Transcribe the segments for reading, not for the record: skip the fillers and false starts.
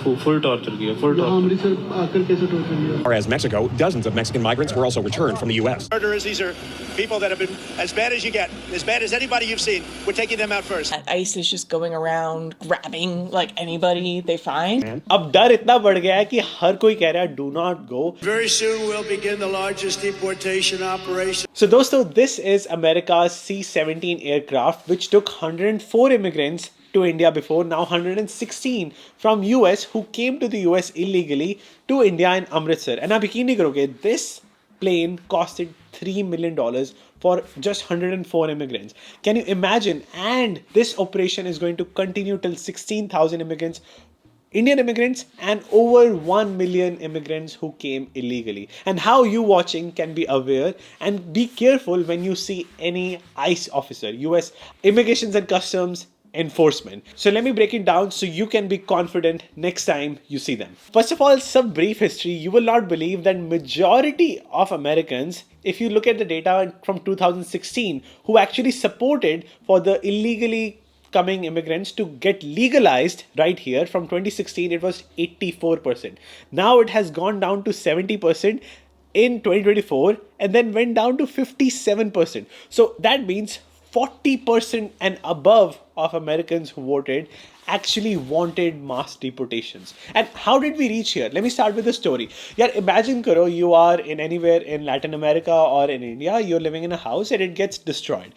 full torture किया, full यहाँ torture. Amritsar आकर कैसे torture किया? Whereas Mexico, dozens of Mexican migrants were also returned from the U.S. Murderers, these are people that have been as bad as you get, as bad as anybody you've seen. We're taking them out first. ICE is just going around grabbing like anybody they find. अब डर इतना बढ़ गया है कि हर कोई कह रहा है do not go. Very soon we'll begin the largest deportation operation. So दोस्तों, this is America's C-17 aircraft which took 104 immigrants to India before, now 116 from US who came to the US illegally to India in Amritsar. And आप यकीन नहीं करोगे, this plane costed $3 million for just 104 immigrants. Can you imagine? And this operation is going to continue till 16,000 immigrants, Indian immigrants, and over 1 million immigrants who came illegally. And how you watching can be aware and be careful when you see any ICE officer, US Immigration and Customs enforcement. So let me break it down so you can be confident next time you see them. First of all, some brief history. You will not believe that majority of Americans, if you look at the data from 2016, who actually supported for the illegally coming immigrants to get legalized right here from 2016, it was 84%. Now it has gone down to 70% in 2024 and then went down to 57%. So that means 40% and above of Americans who voted actually wanted mass deportations. And how did we reach here? Let me start with the story. Yeah, imagine karo, you are in anywhere in Latin America or in India, you're living in a house and it gets destroyed.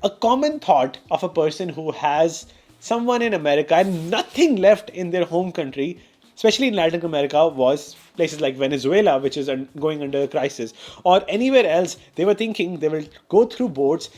A common thought of a person who has someone in America and nothing left in their home country, especially in Latin America, was places like Venezuela, which is going under a crisis, or anywhere else. They were thinking they will go through boats,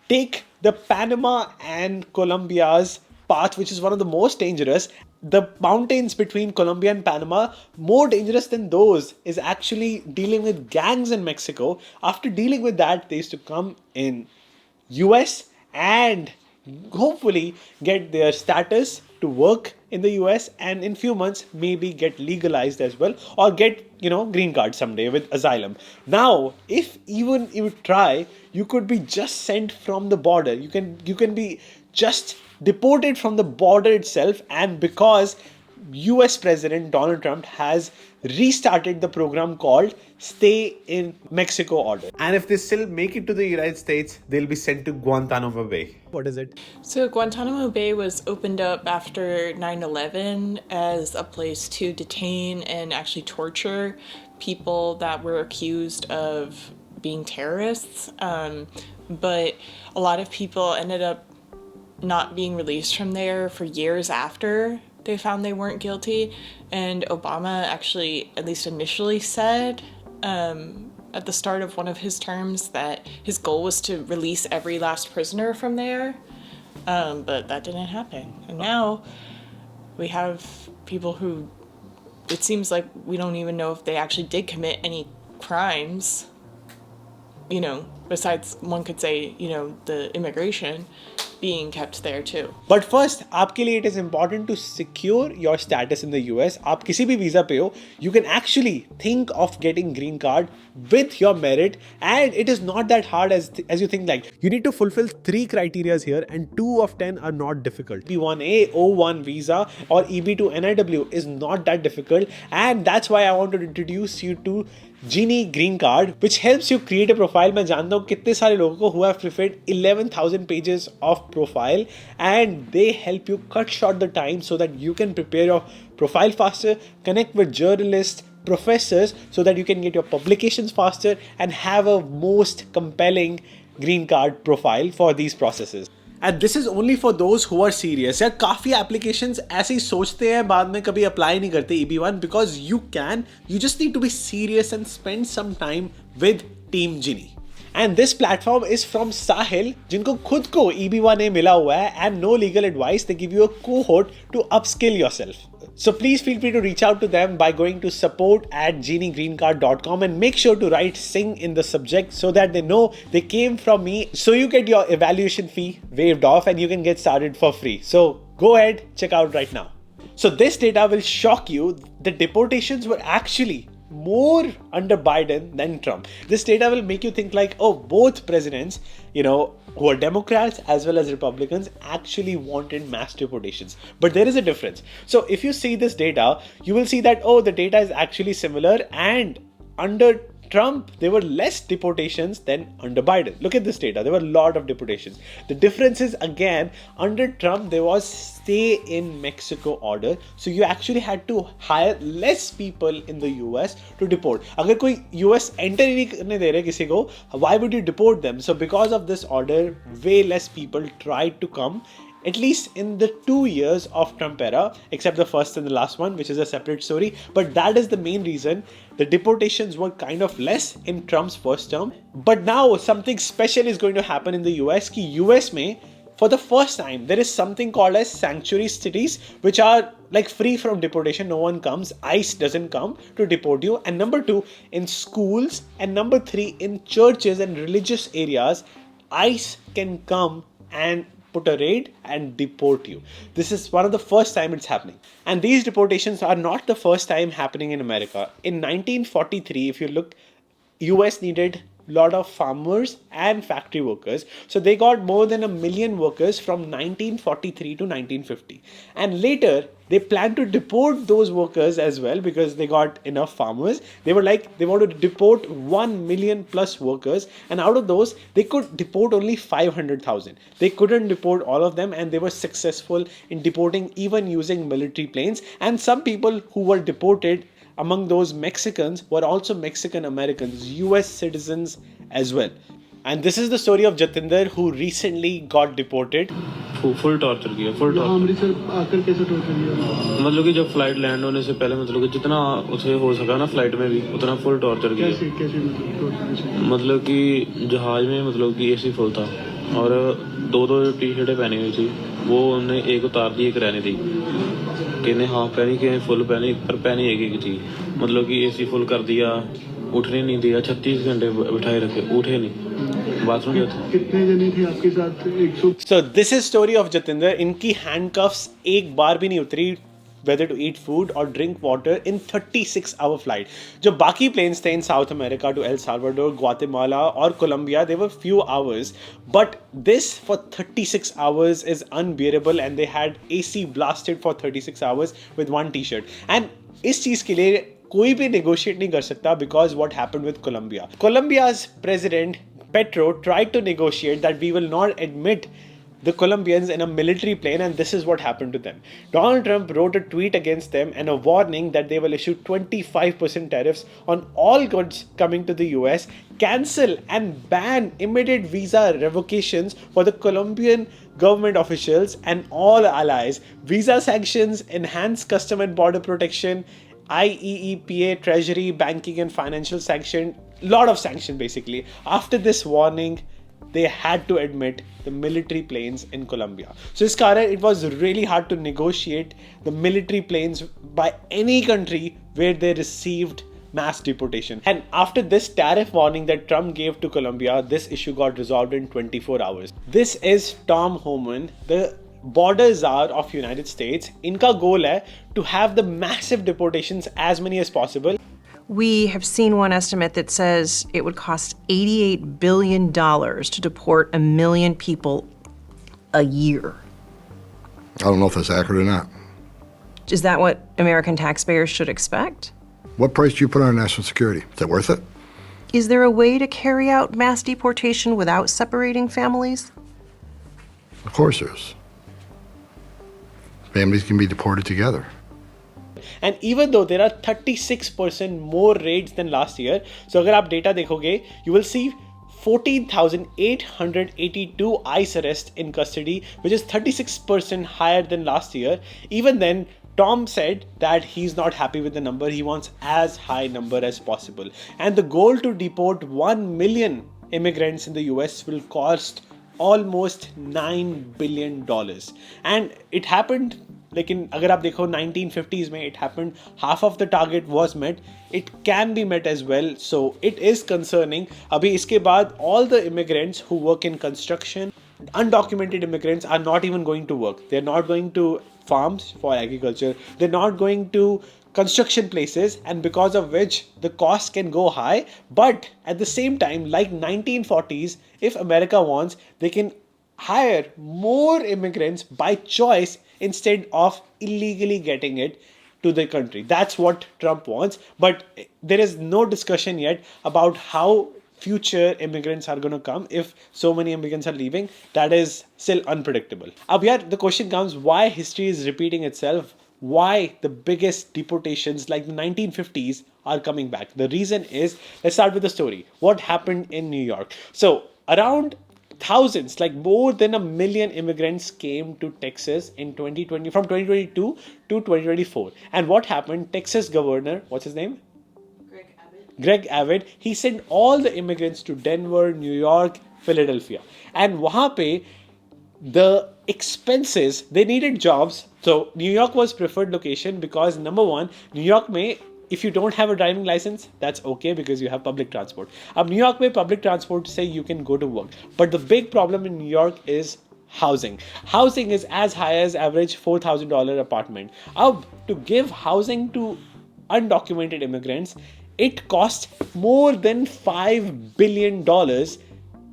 take the Panama and Colombia's path, which is one of the most dangerous. The mountains between Colombia and Panama, more dangerous than those, is actually dealing with gangs in Mexico. After dealing with that, they used to come in US and hopefully get their status to work in the US and in few months maybe get legalized as well, or get, green card someday with asylum. Now, if even you try, you could be just sent from the border. You can be just deported from the border itself, and because US President Donald Trump has restarted the program called Stay in Mexico Order. And if they still make it to the United States, they'll be sent to Guantanamo Bay. What is it? So Guantanamo Bay was opened up after 9/11 as a place to detain and actually torture people that were accused of being terrorists. But a lot of people ended up not being released from there for years after they found they weren't guilty. And Obama actually, at least initially, said at the start of one of his terms that his goal was to release every last prisoner from there. But that didn't happen. And now we have people who, it seems like we don't even know if they actually did commit any crimes, besides, one could say, the immigration being kept there too. But first, आपके लिए it is important to secure your status in the US. आप किसी भी visa पे हो, you can actually think of getting green card with your merit, and it is not that hard as you think. Like, you need to fulfill 3 criteria here, and 2 of 10 are not difficult. EB1A, O1 visa, or EB2 NIW is not that difficult, and that's why I want to introduce you to Jinee Green Card, which helps you create a profile. मैं जानता हूँ कितने सारे लोगों को who have prepared 11,000 pages of profile, and they help you cut short the time so that you can prepare your profile faster, connect with journalists, professors, so that you can get your publications faster and have a most compelling green card profile for these processes. And this is only for those who are serious. यार काफ़ी applications ऐसे ही सोचते हैं, बाद में कभी apply नहीं करते EB1, because you just need to be serious and spend some time with Team Jinee. And this platform is from Sahil, जिनको खुद को EB1A मिला हुआ है, and no legal advice. They give you a cohort to upskill yourself. So please feel free to reach out to them by going to support@jineegreencard.com and make sure to write Singh in the subject so that they know they came from me. So you get your evaluation fee waived off and you can get started for free. So go ahead, check out right now. So this data will shock you. The deportations were actually more under Biden than Trump. This data will make you think like, oh, both presidents, who are Democrats as well as Republicans, actually wanted mass deportations. But there is a difference. So if you see this data, you will see that, oh, the data is actually similar, and under Trump, there were less deportations than under Biden. Look at this data. There were a lot of deportations. The difference is, again, under Trump, there was stay in Mexico order. So you actually had to hire less people in the US to deport. अगर कोई US enter ही नहीं करने दे रहे किसी को, why would you deport them? So because of this order, way less people tried to come, at least in the 2 years of Trump era, except the first and the last one, which is a separate story. But that is the main reason the deportations were kind of less in Trump's first term. But now something special is going to happen in the US. Ki US mein, for the first time, there is something called as sanctuary cities, which are like free from deportation. No one comes. ICE doesn't come to deport you. And number 2, in schools. And number 3, in churches and religious areas, ICE can come and put a raid and deport you. This is one of the first time it's happening. And these deportations are not the first time happening in America. In 1943, if you look, US needed a lot of farmers and factory workers. So they got more than 1 million workers from 1943 to 1950. And later, they planned to deport those workers as well because they got enough farmers. They were like, they wanted to deport 1 million plus workers. And out of those, they could deport only 500,000. They couldn't deport all of them, and they were successful in deporting even using military planes. And some people who were deported among those Mexicans were also Mexican Americans, US citizens as well. And this is the story of Jatinder, who recently got deported. Full torture किया, full torture. Amritsar आकर कैसे torture किया? मतलब कि जब flight land होने से पहले मतलब कि जितना उसे हो सका ना फ्लाइट में भी उतना फुल टॉर्चर किया। कैसे मतलब कि जहाज में मतलब कि एसी फुल था और 2 टी शर्टें पहनी हुई थी, वो उन्हें एक उतार दी, एक रहने दी, कि हाफ पहनी कि फुल पहनी, पर पहनी एक थी। मतलब कि एसी फुल कर दिया, उठने नहीं दिया, 36 घंटे बिठाए रखे, उठे नहीं। कितने जने थे आपके साथ? So this is story of Jatinder. इनकी handcuffs एक बार भी नहीं उतरी, whether to eat food or drink water in 36-hour flight. जो बाकी planes थे in South America to El Salvador, Guatemala और Colombia, they were few hours. But this for 36 hours is unbearable, and they had AC blasted for 36 hours with one t-shirt. And इस चीज़ के लिए कोई भी negotiate नहीं कर सकता, because what happened with Colombia. Colombia's president Petro tried to negotiate that we will not admit the Colombians in a military plane, and this is what happened to them. Donald Trump wrote a tweet against them and a warning that they will issue 25% tariffs on all goods coming to the US, cancel and ban immediate visa revocations for the Colombian government officials and all allies, visa sanctions, enhanced custom and border protection, IEEPA, Treasury, banking and financial sanction, lot of sanction basically. After this warning, they had to admit the military planes in Colombia. So this karan, it was really hard to negotiate the military planes by any country where they received mass deportation. And after this tariff warning that Trump gave to Colombia, this issue got resolved in 24 hours. This is Tom Homan, the border czar of United States. Inka goal hai to have the massive deportations, as many as possible. We have seen one estimate that says it would cost $88 billion to deport 1 million people a year. I don't know if that's accurate or not. Is that what American taxpayers should expect? What price do you put on national security? Is that worth it? Is there a way to carry out mass deportation without separating families? Of course there is. Families can be deported together. And even though there are 36% more raids than last year, so अगर आप data देखोगे, you will see 14,882 ICE arrests in custody, which is 36% higher than last year. Even then, Tom said that he's not happy with the number. He wants as high number as possible. And the goal to deport 1 million immigrants in the US will cost almost $9 billion. And it happened, like in, agar aap dekho 1950s mein it happened, half of the target was met. It can be met as well. So it is concerning. Abhi iske baad all the immigrants who work in construction, undocumented immigrants are not even going to work. They're not going to farms for agriculture. They're not going to construction places, and because of which the cost can go high. But at the same time, like 1940s, if America wants, they can hire more immigrants by choice instead of illegally getting it to the country. That's what Trump wants. But there is no discussion yet about how future immigrants are going to come if so many immigrants are leaving. That is still unpredictable. Ab yaar, the question comes, why history is repeating itself? Why the biggest deportations like the 1950s are coming back? The reason is, let's start with the story. What happened in New York? So around thousands, like more than 1 million immigrants came to Texas in 2020, from 2022 to 2024. And what happened? Texas governor, what's his name? Greg Abbott, he sent all the immigrants to Denver, New York, Philadelphia. And wahan pe, the expenses, they needed jobs. So New York was preferred location because number one, New York mein, if you don't have a driving license, that's okay because you have public transport. New York mein public transport say you can go to work. But the big problem in New York is housing. Housing is as high as average $4,000 apartment. To give housing to undocumented immigrants, it cost more than $5 billion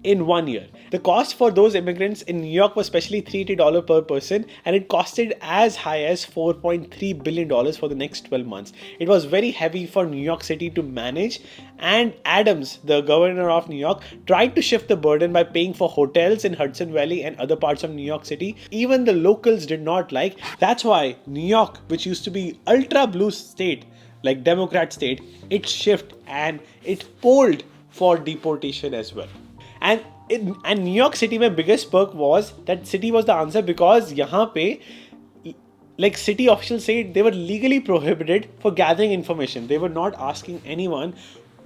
in 1 year. The cost for those immigrants in New York was especially $380 per person, and it costed as high as $4.3 billion for the next 12 months. It was very heavy for New York City to manage, and Adams, the governor of New York, tried to shift the burden by paying for hotels in Hudson Valley and other parts of New York City. Even the locals did not like. That's why New York, which used to be ultra blue state, like Democrat state, it shifted and it polled for deportation as well. And New York City, my biggest perk was that city was the answer because yahan pe, like city officials said, they were legally prohibited for gathering information. They were not asking anyone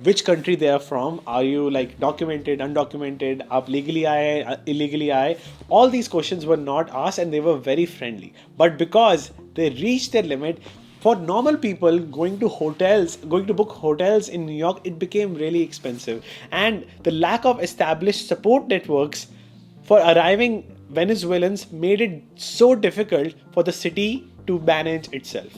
which country they are from. Are you like documented, undocumented? Aap legally aaye, illegally aaye? All these questions were not asked, and they were very friendly. But because they reached their limit, for normal people going to book hotels in New York, it became really expensive. And the lack of established support networks for arriving Venezuelans made it so difficult for the city to manage itself.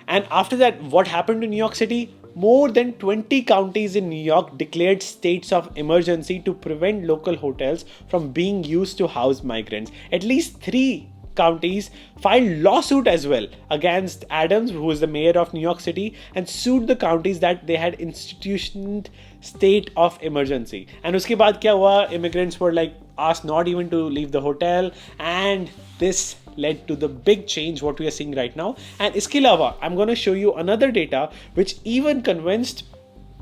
And after that, what happened to New York City? More than 20 counties in New York declared states of emergency to prevent local hotels from being used to house migrants. At least 3 counties filed lawsuit as well against Adams, who is the mayor of New York City, and sued the counties that they had institutioned state of emergency. And uske baad kya hua? Immigrants were like asked not even to leave the hotel, and this led to the big change what we are seeing right now. And iske alawa, I'm going to show you another data which even convinced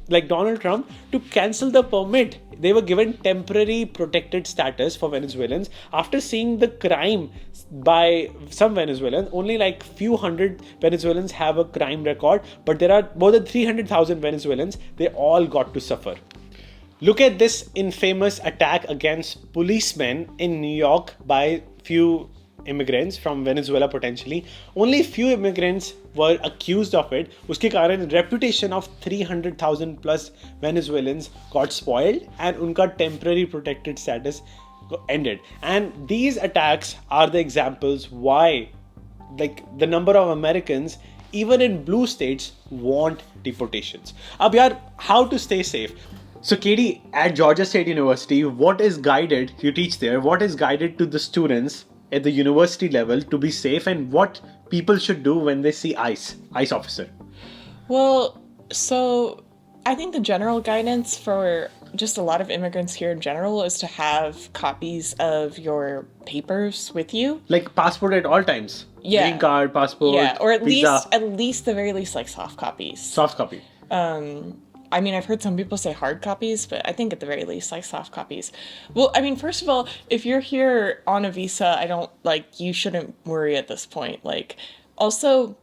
like Donald Trump to cancel the permit. They were given temporary protected status for Venezuelans after seeing the crime by some Venezuelans. Only like few hundred Venezuelans have a crime record, but there are more than 300,000 Venezuelans. They all got to suffer. Look at this infamous attack against policemen in New York by few immigrants from Venezuela potentially. Only few immigrants were accused of it. Uske karan reputation of 300,000 plus Venezuelans got spoiled and unka temporary protected status ended. And these attacks are the examples why like the number of Americans even in blue states want deportations. Ab yaar, how to stay safe? So Katie, at Georgia State University, what is guided, you teach there, what is guided to the students at the university level to be safe, and what people should do when they see ICE officer? Well, so I think the general guidance for just a lot of immigrants here in general is to have copies of your papers with you. Like passport at all times? Yeah. Green card, passport, yeah, or visa. at least the very least like soft copies. Soft copy. I mean, I've heard some people say hard copies, but I think at the very least, like soft copies. Well, I mean, first of all, if you're here on a visa, you shouldn't worry at this point. Like, also,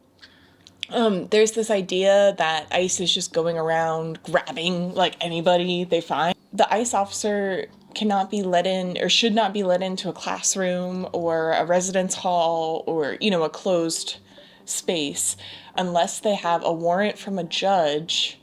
there's this idea that ICE is just going around grabbing, like, anybody they find. The ICE officer cannot be let in or should not be let into a classroom or a residence hall or, a closed space unless they have a warrant from a judge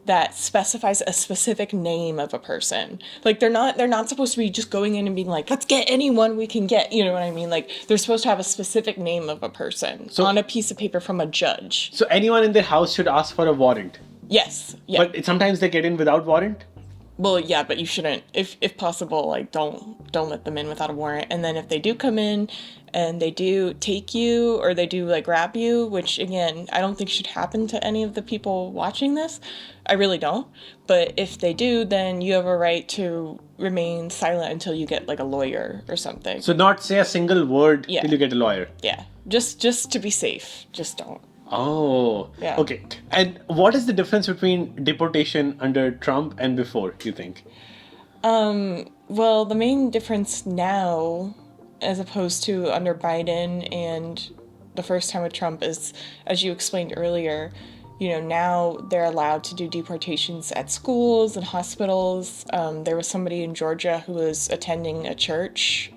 that specifies a specific name of a person. Like they're not supposed to be just going in and being like, let's get anyone we can get. You know what I mean? Like they're supposed to have a specific name of a person on a piece of paper from a judge. So anyone in their house should ask for a warrant. Yes. Yeah. But sometimes they get in without warrant. Well, yeah, but you shouldn't, if possible, like don't let them in without a warrant. And then if they do come in and they do take you or they do like grab you, which again, I don't think should happen to any of the people watching this. I really don't. But if they do, then you have a right to remain silent until you get like a lawyer or something. So not say a single word Yeah. till you get a lawyer. Yeah. Just to be safe. Just don't. Oh, Yeah. Okay. And what is the difference between deportation under Trump and before, you think? Well, the main difference now, as opposed to under Biden and the first time with Trump, is, as you explained earlier, you know, now they're allowed to do deportations at schools and hospitals. There was somebody in Georgia who was attending a church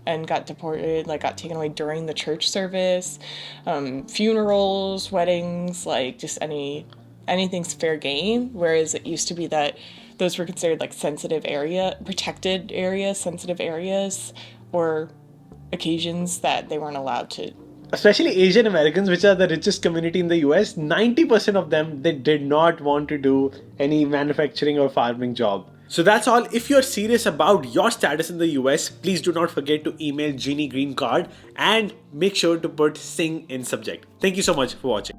and got deported, like got taken away during the church service. Funerals, weddings, like just anything's fair game. Whereas it used to be that those were considered like sensitive areas, or occasions that they weren't allowed to. Especially Asian Americans, which are the richest community in the US, 90% of them, they did not want to do any manufacturing or farming job. So that's all. If you're serious about your status in the US, please do not forget to email Jinee Green Card and make sure to put Singh in subject. Thank you so much for watching.